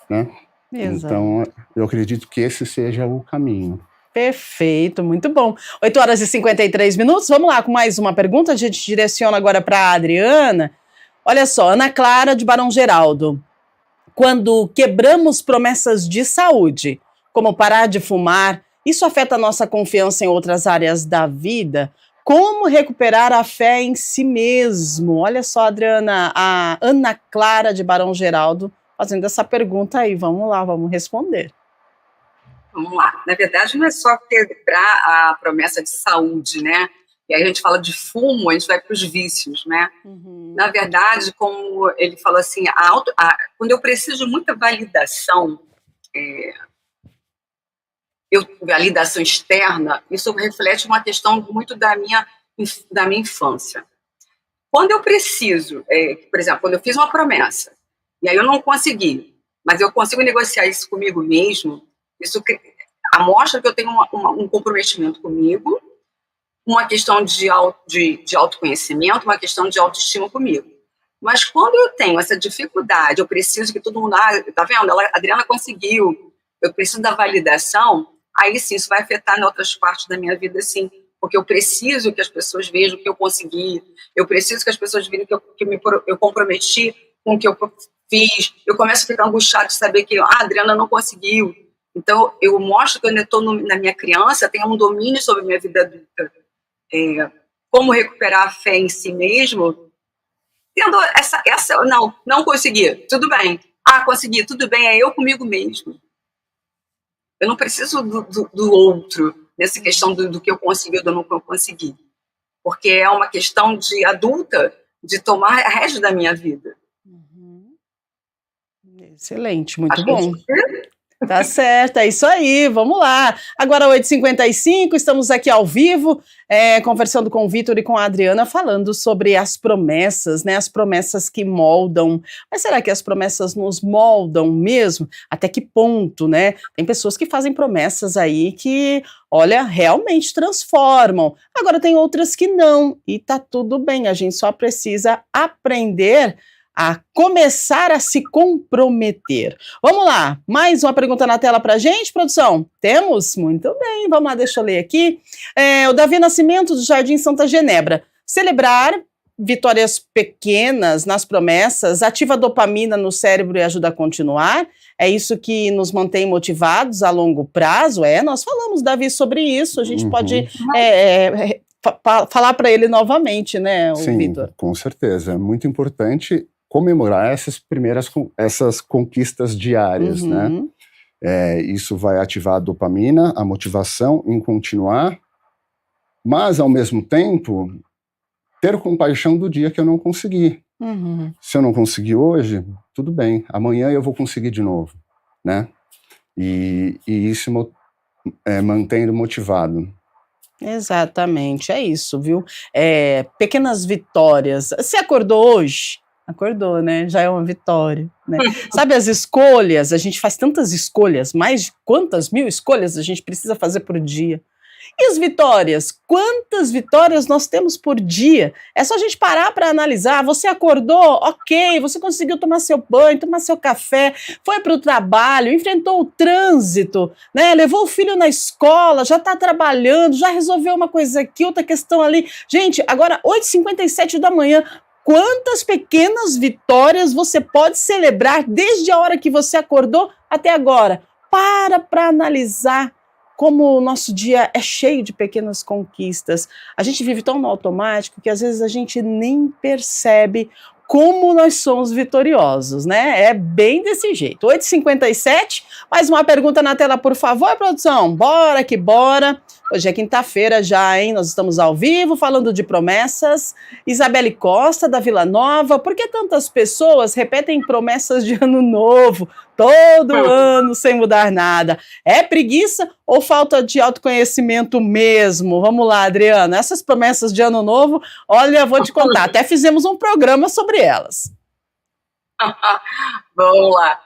né? Exato. Então, eu acredito que esse seja o caminho. Perfeito, muito bom. 8h53, vamos lá com mais uma pergunta, a gente direciona agora para a Adriana. Olha só, Ana Clara de Barão Geraldo: quando quebramos promessas de saúde, como parar de fumar, isso afeta a nossa confiança em outras áreas da vida? Como recuperar a fé em si mesmo? Olha só, Adriana, a Ana Clara de Barão Geraldo fazendo essa pergunta aí. Vamos lá, vamos responder. Vamos lá. Na verdade, não é só quebrar a promessa de saúde, né? E aí a gente fala de fumo, a gente vai para os vícios, né? Na verdade, como ele falou assim, quando eu preciso de muita validação, validação externa, isso reflete uma questão muito da minha infância. Quando eu preciso, por exemplo, quando eu fiz uma promessa, e aí eu não consegui, mas eu consigo negociar isso comigo mesmo, isso mostra que eu tenho um comprometimento comigo, uma questão de autoconhecimento, uma questão de autoestima comigo. Mas quando eu tenho essa dificuldade, eu preciso que todo mundo, tá vendo? A Adriana conseguiu, eu preciso da validação, aí sim, isso vai afetar em outras partes da minha vida, sim, porque eu preciso que as pessoas vejam que eu consegui, eu preciso que as pessoas vejam que eu comprometi com o que eu fiz, eu começo a ficar angustiada de saber que a Adriana não conseguiu. Então, eu mostro que eu ainda estou na minha criança, tenho um domínio sobre a minha vida adulta. Como recuperar a fé em si mesmo, tendo não consegui, tudo bem. Consegui, tudo bem, é eu comigo mesmo. Eu não preciso do outro, nessa questão do que eu consegui ou do que eu não consegui. Porque é uma questão de adulta, de tomar a rédea da minha vida. Excelente, muito bom. Tá certo, é isso aí, vamos lá. Agora 8h55, estamos aqui ao vivo, conversando com o Vitor e com a Adriana, falando sobre as promessas, né? As promessas que moldam. Mas será que as promessas nos moldam mesmo? Até que ponto, né? Tem pessoas que fazem promessas aí que, olha, realmente transformam. Agora tem outras que não, e tá tudo bem, a gente só precisa aprender a começar a se comprometer. Vamos lá, mais uma pergunta na tela pra gente, produção? Temos? Muito bem, vamos lá, deixa eu ler aqui. O Davi Nascimento, do Jardim Santa Genebra. Celebrar vitórias pequenas nas promessas ativa a dopamina no cérebro e ajuda a continuar? É isso que nos mantém motivados a longo prazo? Nós falamos, Davi, sobre isso, a gente pode falar para ele novamente, né, Vitor? Sim, com certeza, é muito importante comemorar essas conquistas diárias, né? Isso vai ativar a dopamina, a motivação em continuar, mas, ao mesmo tempo, ter compaixão do dia que eu não consegui. Se eu não consegui hoje, tudo bem, amanhã eu vou conseguir de novo, né? E isso mantendo motivado. Exatamente, é isso, viu? Pequenas vitórias. Você acordou hoje? Acordou, né? Já é uma vitória, né? Sabe as escolhas? A gente faz tantas escolhas, mais de quantas mil escolhas a gente precisa fazer por dia? E as vitórias? Quantas vitórias nós temos por dia? É só a gente parar para analisar. Você acordou? Ok. Você conseguiu tomar seu banho, tomar seu café, foi para o trabalho, enfrentou o trânsito, né? Levou o filho na escola, já está trabalhando, já resolveu uma coisa aqui, outra questão ali. Gente, agora 8h57 da manhã. Quantas pequenas vitórias você pode celebrar desde a hora que você acordou até agora? Para analisar como o nosso dia é cheio de pequenas conquistas. A gente vive tão no automático que às vezes a gente nem percebe como nós somos vitoriosos, né? É bem desse jeito. 8h57, mais uma pergunta na tela, por favor, produção. Bora que bora. Hoje é quinta-feira já, hein? Nós estamos ao vivo falando de promessas. Isabelle Costa, da Vila Nova. Por que tantas pessoas repetem promessas de ano novo, todo ano, sem mudar nada? É preguiça ou falta de autoconhecimento mesmo? Vamos lá, Adriana. Essas promessas de ano novo, olha, vou te contar. Até fizemos um programa sobre elas. Vamos lá.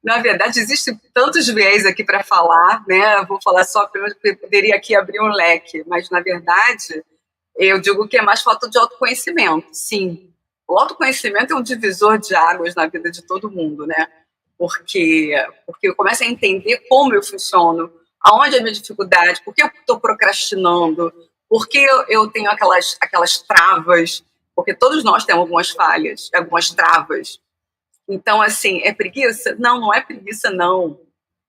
Na verdade, existem tantos viés aqui para falar, né? Eu vou falar só apenas porque eu poderia aqui abrir um leque, mas, na verdade, eu digo que é mais falta de autoconhecimento, sim. O autoconhecimento é um divisor de águas na vida de todo mundo, né? Porque eu começo a entender como eu funciono, aonde é a minha dificuldade, por que eu estou procrastinando, por que eu tenho aquelas travas, porque todos nós temos algumas falhas, algumas travas. Então, assim, é preguiça? Não, não é preguiça, não.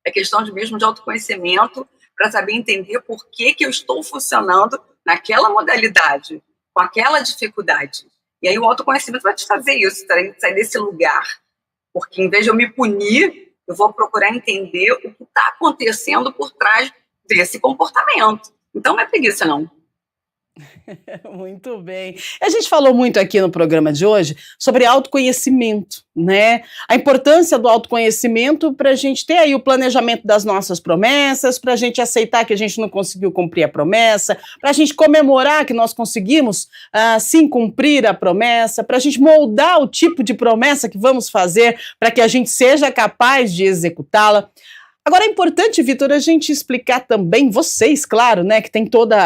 É questão mesmo de autoconhecimento para saber entender por que eu estou funcionando naquela modalidade, com aquela dificuldade. E aí o autoconhecimento vai te fazer isso, sair desse lugar. Porque em vez de eu me punir, eu vou procurar entender o que está acontecendo por trás desse comportamento. Então, não é preguiça, não. Muito bem. A gente falou muito aqui no programa de hoje sobre autoconhecimento, né? A importância do autoconhecimento para a gente ter aí o planejamento das nossas promessas, para a gente aceitar que a gente não conseguiu cumprir a promessa, para a gente comemorar que nós conseguimos sim cumprir a promessa, para a gente moldar o tipo de promessa que vamos fazer para que a gente seja capaz de executá-la. Agora é importante, Vitor, a gente explicar também, vocês, claro, né, que tem toda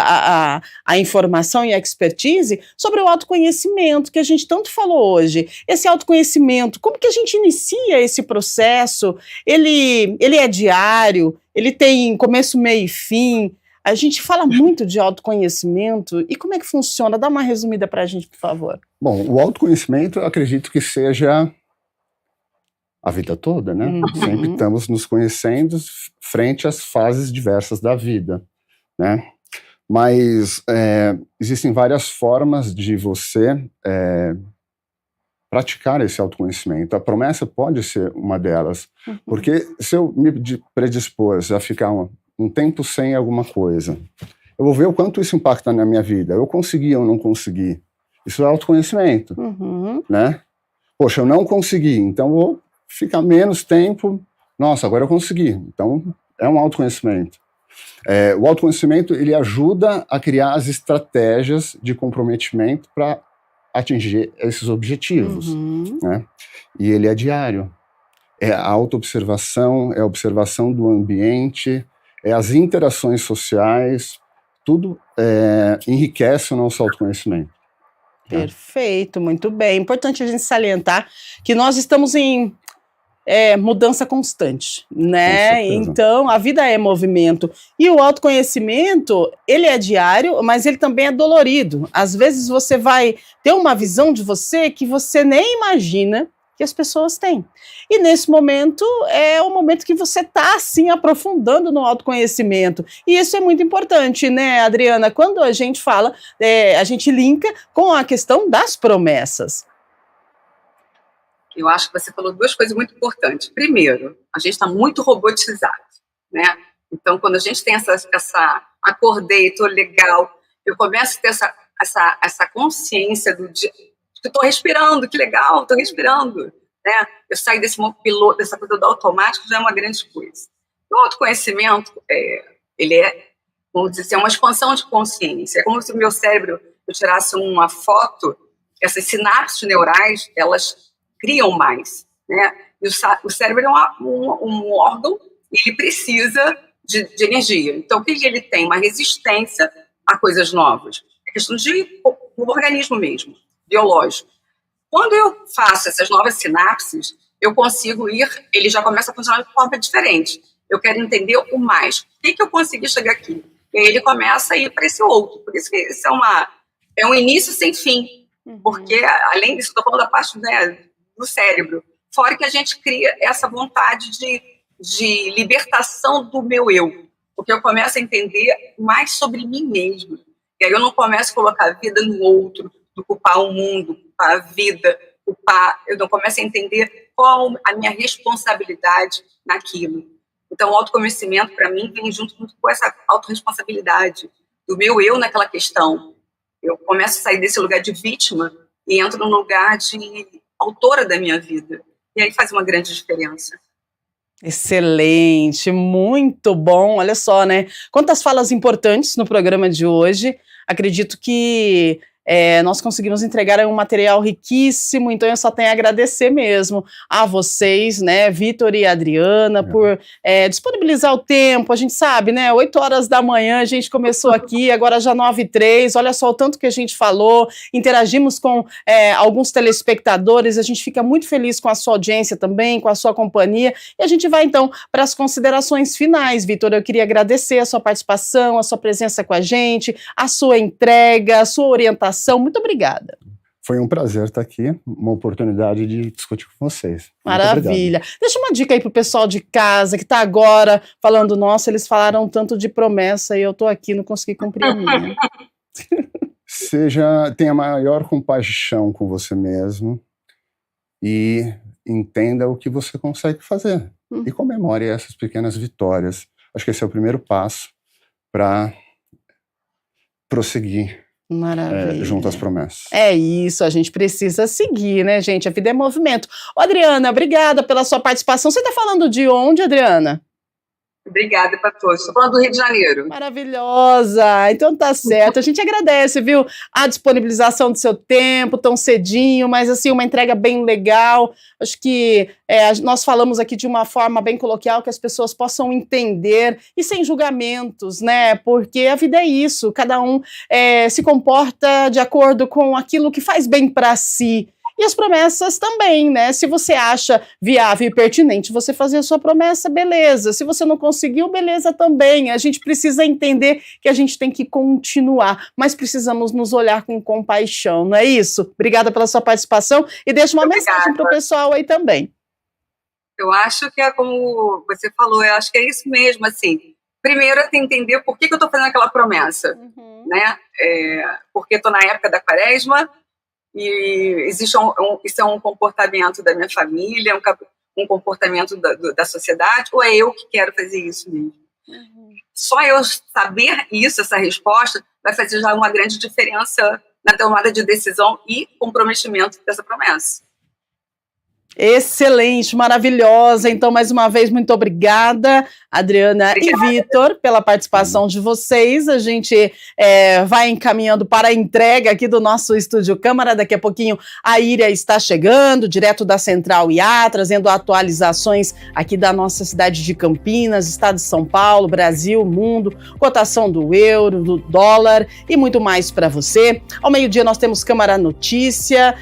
a informação e a expertise, sobre o autoconhecimento, que a gente tanto falou hoje. Esse autoconhecimento, como que a gente inicia esse processo? Ele é diário? Ele tem começo, meio e fim? A gente fala muito de autoconhecimento, e como é que funciona? Dá uma resumida para a gente, por favor. Bom, o autoconhecimento eu acredito que seja a vida toda, né? Sempre estamos nos conhecendo frente às fases diversas da vida, né? Mas existem várias formas de você praticar esse autoconhecimento. A promessa pode ser uma delas, porque se eu me predispor a ficar um tempo sem alguma coisa, eu vou ver o quanto isso impacta na minha vida. Eu consegui ou não consegui. Isso é autoconhecimento, né? Poxa, eu não consegui, então vou ficar menos tempo. Nossa, agora eu consegui. Então, é um autoconhecimento. O autoconhecimento, ele ajuda a criar as estratégias de comprometimento para atingir esses objetivos, né? E ele é diário. É a autoobservação, é a observação do ambiente, é as interações sociais, tudo enriquece o nosso autoconhecimento. Perfeito, muito bem. Importante a gente salientar que nós estamos em mudança constante, né? Então, a vida é movimento. E o autoconhecimento, ele é diário, mas ele também é dolorido. Às vezes você vai ter uma visão de você que você nem imagina que as pessoas têm. E nesse momento, é o momento que você está, assim, aprofundando no autoconhecimento. E isso é muito importante, né, Adriana? Quando a gente fala, a gente linka com a questão das promessas. Eu acho que você falou duas coisas muito importantes. Primeiro, a gente está muito robotizado, né? Então, quando a gente tem acordei, estou legal, eu começo a ter essa consciência do dia, que estou respirando, que legal, estou respirando, né? Eu saio dessa coisa do automático, já é uma grande coisa. O autoconhecimento, ele vamos dizer assim, uma expansão de consciência. É como se o meu cérebro, eu tirasse uma foto, essas sinapses neurais, elas criam mais, né? E o cérebro é um órgão e ele precisa de energia. Então, o que ele tem? Uma resistência a coisas novas. É questão de um organismo mesmo, biológico. Quando eu faço essas novas sinapses, eu consigo ele já começa a funcionar de forma diferente. Eu quero entender o mais. O que eu consegui chegar aqui? E aí ele começa a ir para esse outro. Por isso que isso é um início sem fim. Porque, além disso, estou falando da parte, né, do cérebro, fora que a gente cria essa vontade de libertação do meu eu, porque eu começo a entender mais sobre mim mesmo, e aí eu não começo a colocar a vida no outro, do culpar o mundo, culpar a vida, eu não começo a entender qual a minha responsabilidade naquilo. Então o autoconhecimento para mim vem junto com essa autorresponsabilidade do meu eu naquela questão. Eu começo a sair desse lugar de vítima e entro num lugar de autora da minha vida. E aí faz uma grande diferença. Excelente, muito bom. Olha só, né? Quantas falas importantes no programa de hoje. Acredito que nós conseguimos entregar um material riquíssimo, então eu só tenho a agradecer mesmo a vocês, né, Vitor e Adriana, por disponibilizar o tempo. A gente sabe, né, 8 horas da manhã a gente começou aqui, agora já 9h03, olha só o tanto que a gente falou, interagimos com alguns telespectadores, a gente fica muito feliz com a sua audiência também, com a sua companhia, e a gente vai então para as considerações finais. Vitor, eu queria agradecer a sua participação, a sua presença com a gente, a sua entrega, a sua orientação. Muito obrigada. Foi um prazer estar aqui, uma oportunidade de discutir com vocês. Maravilha. Deixa uma dica aí pro pessoal de casa que está agora falando, nossa, eles falaram tanto de promessa e eu estou aqui, não consegui cumprir a minha. Tenha maior compaixão com você mesmo e entenda o que você consegue fazer. E comemore essas pequenas vitórias. Acho que esse é o primeiro passo para prosseguir. Maravilha. Junto às promessas. É isso, a gente precisa seguir, né, gente? A vida é movimento. Ô, Adriana, obrigada pela sua participação. Você está falando de onde, Adriana? Obrigada para todos. Estou falando do Rio de Janeiro. Maravilhosa! Então tá certo. A gente agradece, viu, a disponibilização do seu tempo tão cedinho, mas assim, uma entrega bem legal. Acho que nós falamos aqui de uma forma bem coloquial que as pessoas possam entender e sem julgamentos, né? Porque a vida é isso, cada um se comporta de acordo com aquilo que faz bem para si. E as promessas também, né? Se você acha viável e pertinente você fazer a sua promessa, beleza. Se você não conseguiu, beleza também. A gente precisa entender que a gente tem que continuar, mas precisamos nos olhar com compaixão, não é isso? Obrigada pela sua participação e deixa uma mensagem para o pessoal aí também. Eu acho que é como você falou, eu acho que é isso mesmo, assim. Primeiro é entender por que eu estou fazendo aquela promessa, né? Porque estou na época da quaresma, e existe isso é um comportamento da minha família, um comportamento da sociedade, ou é eu que quero fazer isso mesmo? Só eu saber isso, essa resposta, vai fazer já uma grande diferença na tomada de decisão e comprometimento dessa promessa. Excelente, maravilhosa. Então, mais uma vez, muito obrigada, Adriana e Vitor, pela participação de vocês. A gente vai encaminhando para a entrega aqui do nosso Estúdio Câmara. Daqui a pouquinho a Íria está chegando, direto da Central IA, trazendo atualizações aqui da nossa cidade de Campinas, estado de São Paulo, Brasil, mundo, cotação do euro, do dólar e muito mais para você. Ao meio-dia nós temos Câmara Notícia,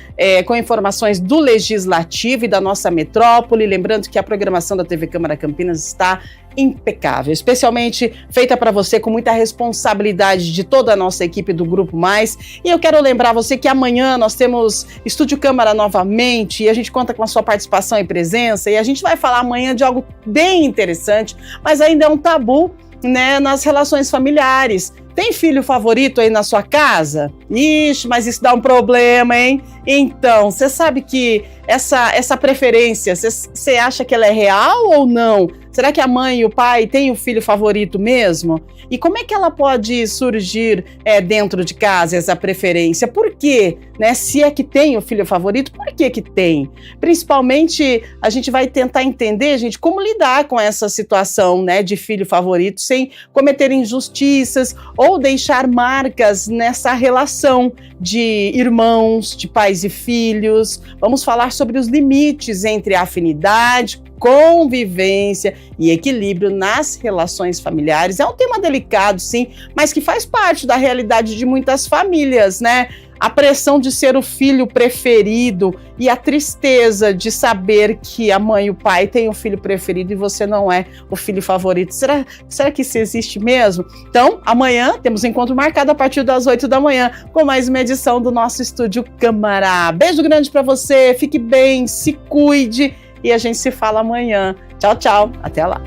com informações do Legislativo e da nossa metrópole, lembrando que a programação da TV Câmara Campinas está impecável, especialmente feita para você com muita responsabilidade de toda a nossa equipe do Grupo Mais. E eu quero lembrar você que amanhã nós temos Estúdio Câmara novamente e a gente conta com a sua participação e presença e a gente vai falar amanhã de algo bem interessante, mas ainda é um tabu, né, nas relações familiares. Tem filho favorito aí na sua casa? Ixi, mas isso dá um problema, hein? Então, você sabe que essa preferência, você acha que ela é real ou não? Será que a mãe e o pai têm o filho favorito mesmo? E como é que ela pode surgir dentro de casa, essa preferência? Por quê? Né? Se é que tem o filho favorito, por que tem? Principalmente, a gente vai tentar entender, gente, como lidar com essa situação, né, de filho favorito sem cometer injustiças ou deixar marcas nessa relação de irmãos, de pais e filhos. Vamos falar sobre os limites entre afinidade, convivência e equilíbrio nas relações familiares. É um tema delicado, sim, mas que faz parte da realidade de muitas famílias, né? A pressão de ser o filho preferido e a tristeza de saber que a mãe e o pai têm o filho preferido e você não é o filho favorito. Será que isso existe mesmo? Então, amanhã temos encontro marcado a partir das 8 da manhã com mais uma edição do nosso Estúdio Câmara. Beijo grande para você, fique bem, se cuide e a gente se fala amanhã. Tchau, tchau, até lá.